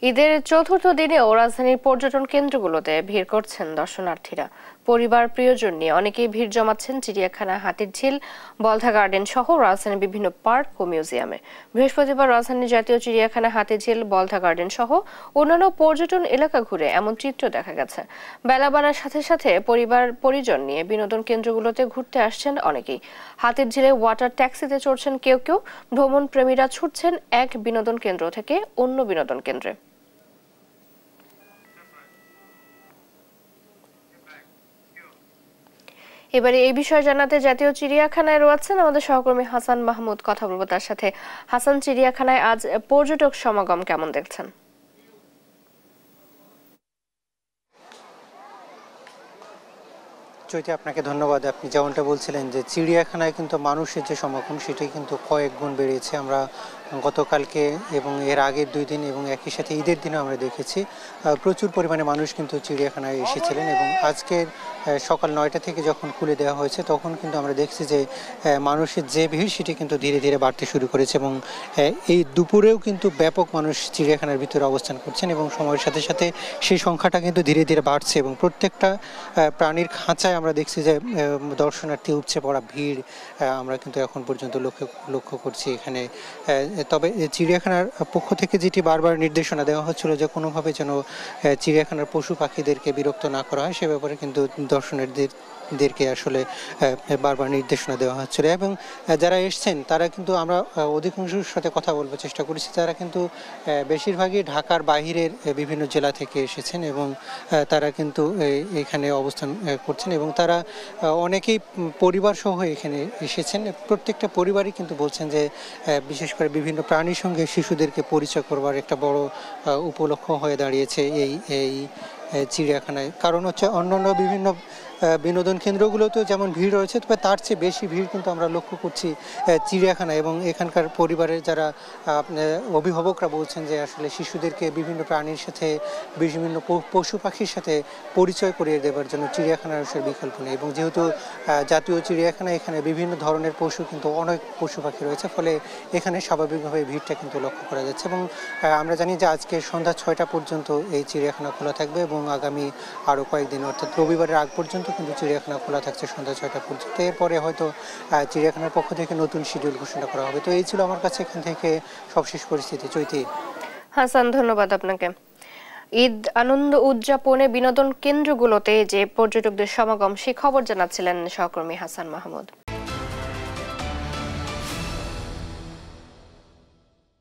ঈদের চতুর্থ দিনেও রাজধানীর পর্যটন কেন্দ্রগুলোতে ভিড় করছেন দর্শনার্থীরা। পরিবার প্রিয়জন নিয়ে অনেকেই ভিড় জমাচ্ছেন চিড়িয়াখানা, হাতিরঝিল, বলধা গার্ডেন সহ রাজধানীর বিভিন্ন পার্ক ও মিউজিয়ামে। বৃহস্পতিবার রাজধানীর জাতীয় চিড়িয়াখানা, হাতিরঝিল, বলধা গার্ডেন সহ অন্যান্য পর্যটন এলাকা ঘুরে এমন চিত্র দেখা গেছে। বেলা বাড়ার সাথে সাথে পরিবার পরিজন নিয়ে বিনোদন কেন্দ্রগুলোতে ঘুরতে আসছেন অনেকেই। হাতিরঝিলে ওয়াটার ট্যাক্সিতে চড়ছেন কেউ কেউ। ভ্রমণ প্রেমীরা ছুটছেন এক বিনোদন কেন্দ্র থেকে অন্য বিনোদন কেন্দ্রে। এবারে এই বিষয়ে জানাতে জাতীয় চিড়িয়াখানায় রয়েছেন আমাদের সহকর্মী হাসান মাহমুদ। কথা বলবো তার সাথে। হাসান, চিড়িয়াখানায় আজ পর্যটক সমাগম কেমন দেখছেন? চৈতি, আপনাকে ধন্যবাদ। আপনি যেমনটা বলছিলেন যে চিড়িয়াখানায় কিন্তু মানুষের যে সমাগম সেটাই কিন্তু কয়েক গুণ বেড়েছে। আমরা গতকালকে এবং এর আগের 2 দিন এবং একই সাথে ঈদের দিনে আমরা দেখেছি প্রচুর পরিমাণে মানুষ কিন্তু চিড়িয়াখানায় এসেছিলেন। এবং আজকের সকাল 9টা থেকে যখন খুলে দেওয়া হয়েছে তখন কিন্তু আমরা দেখছি যে মানুষের যে ভিড় সেটি কিন্তু ধীরে ধীরে বাড়তে শুরু করেছে। এবং এই দুপুরেও কিন্তু ব্যাপক মানুষ চিড়িয়াখানার ভিতরে অবস্থান করছেন এবং সময়ের সাথে সাথে সেই সংখ্যাটা কিন্তু ধীরে ধীরে বাড়ছে। এবং প্রত্যেকটা প্রাণীর খাঁচায় আমরা দেখছি যে দর্শনার্থী উপচে পড়া ভিড় আমরা কিন্তু এখন পর্যন্ত লক্ষ্য করছি এখানে। তবে চিড়িয়াখানার পক্ষ থেকে যেটি বারবার নির্দেশনা দেওয়া হচ্ছিল যে কোনোভাবে যেন চিড়িয়াখানার পশু পাখিদেরকে বিরক্ত না করা হয়, সে ব্যাপারে কিন্তু দর্শনার্থীদেরকে আসলে বারবার নির্দেশনা দেওয়া হচ্ছিল। এবং যারা এসছেন তারা কিন্তু, আমরা অধিকাংশের সাথে কথা বলবার চেষ্টা করেছি, তারা কিন্তু বেশিরভাগই ঢাকার বাহিরের বিভিন্ন জেলা থেকে এসেছেন এবং তারা কিন্তু এখানে অবস্থান করছেন এবং তারা অনেকেই পরিবার সহ এখানে এসেছেন। প্রত্যেকটা পরিবারই কিন্তু বলছেন যে বিশেষ করে বিভিন্ন প্রাণীর সঙ্গে শিশুদেরকে পরিচয় করবার একটা বড় উপলক্ষ হয়ে দাঁড়িয়েছে এই চিড়িয়াখানায়। কারণ হচ্ছে অন্যান্য বিভিন্ন বিনোদন কেন্দ্রগুলোতেও যেমন ভিড় রয়েছে, তবে তার চেয়ে বেশি ভিড় কিন্তু আমরা লক্ষ্য করছি চিড়িয়াখানা। এবং এখানকার পরিবারের যারা অভিভাবকরা বলছেন যে আসলে শিশুদেরকে বিভিন্ন প্রাণীর সাথে, বিভিন্ন পশু পাখির সাথে পরিচয় করিয়ে দেওয়ার জন্য চিড়িয়াখানার আসলে বিকল্প নেই। এবং যেহেতু জাতীয় চিড়িয়াখানা, এখানে বিভিন্ন ধরনের পশু, কিন্তু অনেক পশু পাখি রয়েছে, ফলে এখানে স্বাভাবিকভাবে ভিড়টা কিন্তু লক্ষ্য করা যাচ্ছে। এবং আমরা জানি যে আজকে সন্ধ্যা 6টা পর্যন্ত এই চিড়িয়াখানা খোলা থাকবে এবং আগামী আরও কয়েকদিন অর্থাৎ রবিবারের আগ পর্যন্ত কিন্তু চিড়িয়াখানা খোলা থাকছে সন্ধ্যা 6টা পর্যন্ত। এরপরে হয়তো চিড়িয়াখানার পক্ষ থেকে নতুন শিডিউল ঘোষণা করা হবে। তো এই ছিল আমার কাছে এখান থেকে সবশেষ পরিস্থিতি। চৈতি। হাসান, ধন্যবাদ আপনাকে। ঈদ আনন্দ উদযাপনে বিনোদন কেন্দ্রগুলোতে যে পর্যটকদের সমাগম, সে খবর জানাচ্ছিলেন সহকর্মী হাসান মাহমুদ।